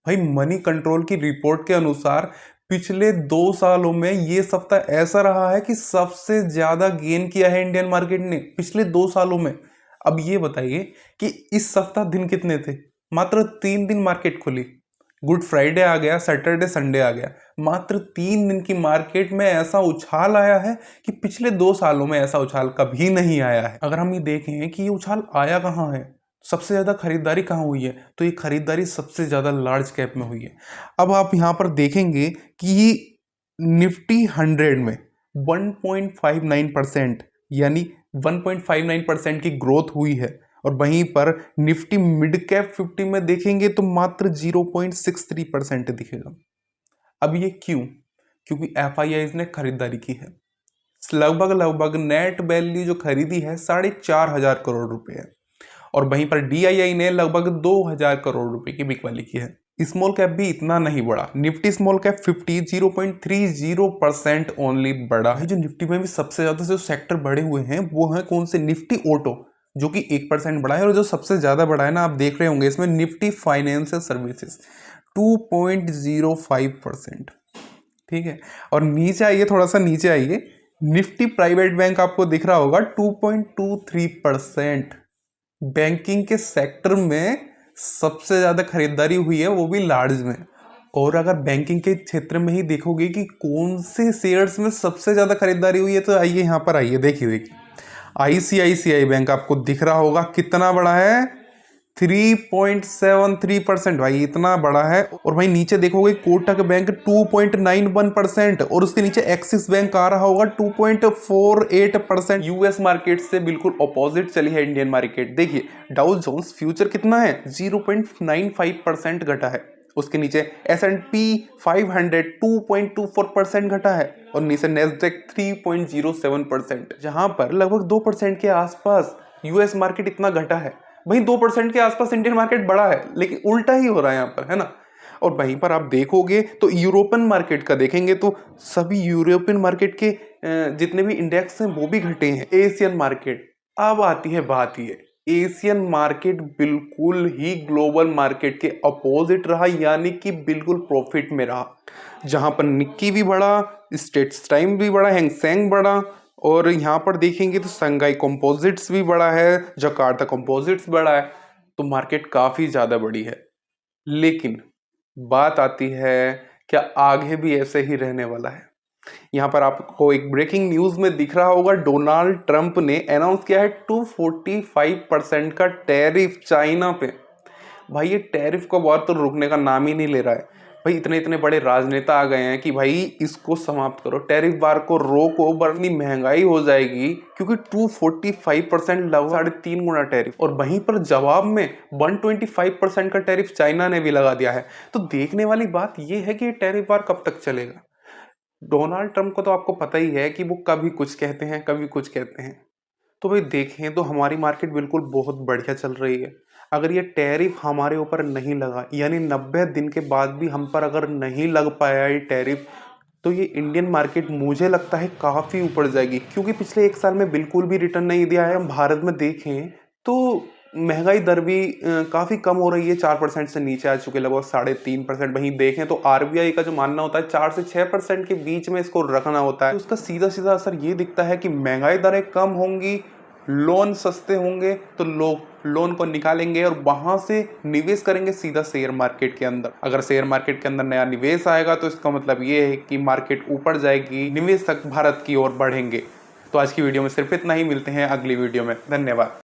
भाई money control की report के अनुसार पिछले 2 सालों में ये सप्ताह ऐसा रहा है कि सबसे ज्यादा गेन किया है इंडियन मार्केट ने पिछले 2 सालों में। अब ये बताइए कि इस सप्ताह दिन कितने थे? मात्र 3 दिन मार्केट खुली। गुड फ्राइडे आ गया, सैटरडे संडे आ गया। मात्र 3 दिन की मार्केट में ऐसा उछाल आया है कि पिछले 2 सालों में ऐसा उछाल कभी नहीं आया है। अगर हम ये देखें कि ये उछाल आया कहाँ है, सबसे ज्यादा खरीदारी कहाँ हुई है, तो ये खरीदारी सबसे ज्यादा लार्ज कैप में हुई है। अब आप यहाँ पर देखेंगे कि निफ्टी 100 में 1.59% यानी 1.59% की ग्रोथ हुई है, और वहीं पर निफ्टी मिड कैप 50 में देखेंगे तो मात्र 0.63% दिखेगा। अब ये क्यों? क्योंकि एफआईआई ने खरीदारी की है। लगभग नेट वैल्यू जो खरीदी है 4,500 करोड़ रुपए है, और वहीं पर डीआईआई ने लगभग 2,000 करोड़ रुपए की बिकवाली की है। स्मॉल कैप भी इतना नहीं बढ़ा। निफ्टी स्मॉल कैप 50 0.30% ओनली बढ़ा है। जो निफ्टी में भी सबसे ज्यादा जो सेक्टर बढ़े हुए हैं वो है कौन से? निफ्टी ऑटो जो कि 1% बढ़ा है, और जो सबसे ज्यादा बढ़ा है ना, आप देख रहे होंगे इसमें, निफ्टी फाइनेंशियल सर्विसेज 2.05%। ठीक है, और नीचे आइए, थोड़ा सा नीचे आइए, निफ्टी प्राइवेट बैंक आपको दिख रहा होगा 2.23%। बैंकिंग के सेक्टर में सबसे ज्यादा खरीदारी हुई है, वो भी लार्ज में। और अगर बैंकिंग के क्षेत्र में ही देखोगे कि कौन से शेयर्स में सबसे ज्यादा खरीदारी हुई है, तो आइए यहाँ पर आइए, देखिए आईसीआईसीआई बैंक आपको दिख रहा होगा कितना बड़ा है, 3.73%। भाई इतना बड़ा है। और भाई नीचे देखोगे कोटक बैंक 2.91%, और उसके नीचे एक्सिस बैंक आ रहा होगा 2.48%। यूएस मार्केट से बिल्कुल अपोजिट चली है इंडियन मार्केट। देखिए डाउ जोन्स फ्यूचर कितना है, 0.95% घटा है। उसके नीचे S&P 500 2.24% घटा है, और नीचे नेस्डेक 3.07%। जहां पर लगभग 2% के आसपास यूएस मार्केट इतना घटा है, वहीं 2% के आसपास इंडियन मार्केट बढ़ा है, लेकिन उल्टा ही हो रहा है यहाँ पर, है ना। और वहीं पर आप देखोगे तो यूरोपियन मार्केट का देखेंगे तो सभी यूरोपियन मार्केट के जितने भी इंडेक्स हैं वो भी घटे हैं। एशियन मार्केट, अब आती है बात ये, एशियन मार्केट बिल्कुल ही ग्लोबल मार्केट के अपोजिट रहा, यानी कि बिल्कुल प्रॉफिट में रहा। जहां पर निक्की भी बढ़ा, स्टेट्स टाइम भी बढ़ा, हैंगसेंग बढ़ा, और यहाँ पर देखेंगे तो संघाई कंपोजिट्स भी बढ़ा है, जकार्ता कंपोजिट्स बढ़ा है। तो मार्केट काफी ज्यादा बड़ी है। लेकिन बात आती है, क्या आगे भी ऐसे ही रहने वाला है? यहाँ पर आपको एक ब्रेकिंग न्यूज में दिख रहा होगा, डोनाल्ड ट्रंप ने अनाउंस किया है 245% का टैरिफ चाइना पे। भाई ये टैरिफ का वार तो रुकने का नाम ही नहीं ले रहा है। भाई इतने इतने बड़े राजनेता आ गए हैं कि भाई इसको समाप्त करो, टैरिफ वार को रोको, वरनी महंगाई हो जाएगी, क्योंकि 245% लगभग 3.5 गुना टैरिफ, और वहीं पर जवाब में 125% का टैरिफ चाइना ने भी लगा दिया है। तो देखने वाली बात यह है कि ये टैरिफ वार कब तक चलेगा। डोनाल्ड ट्रंप को तो आपको पता ही है कि वो कभी कुछ कहते हैं, कभी कुछ कहते हैं। तो भाई देखें तो हमारी मार्केट बिल्कुल बहुत बढ़िया चल रही है। अगर ये टैरिफ हमारे ऊपर नहीं लगा, यानी 90 दिन के बाद भी हम पर अगर नहीं लग पाया ये टैरिफ, तो ये इंडियन मार्केट मुझे लगता है काफ़ी ऊपर जाएगी, क्योंकि पिछले 1 साल में बिल्कुल भी रिटर्न नहीं दिया है। हम भारत में देखें तो महंगाई दर भी काफ़ी कम हो रही है, 4% से नीचे आ चुके, लगभग 3.5%। वहीं देखें तो आरबीआई का जो मानना होता है 4 से 6% के बीच में इसको रखना होता है। तो उसका सीधा सीधा असर ये दिखता है कि महंगाई दरें कम होंगी, लोन सस्ते होंगे, तो लोग लोन को निकालेंगे और वहां से निवेश करेंगे सीधा शेयर मार्केट के अंदर। अगर शेयर मार्केट के अंदर नया निवेश आएगा तो इसका मतलब ये है कि मार्केट ऊपर जाएगी, निवेशक भारत की ओर बढ़ेंगे। तो आज की वीडियो में सिर्फ इतना ही, मिलते हैं अगली वीडियो में। धन्यवाद।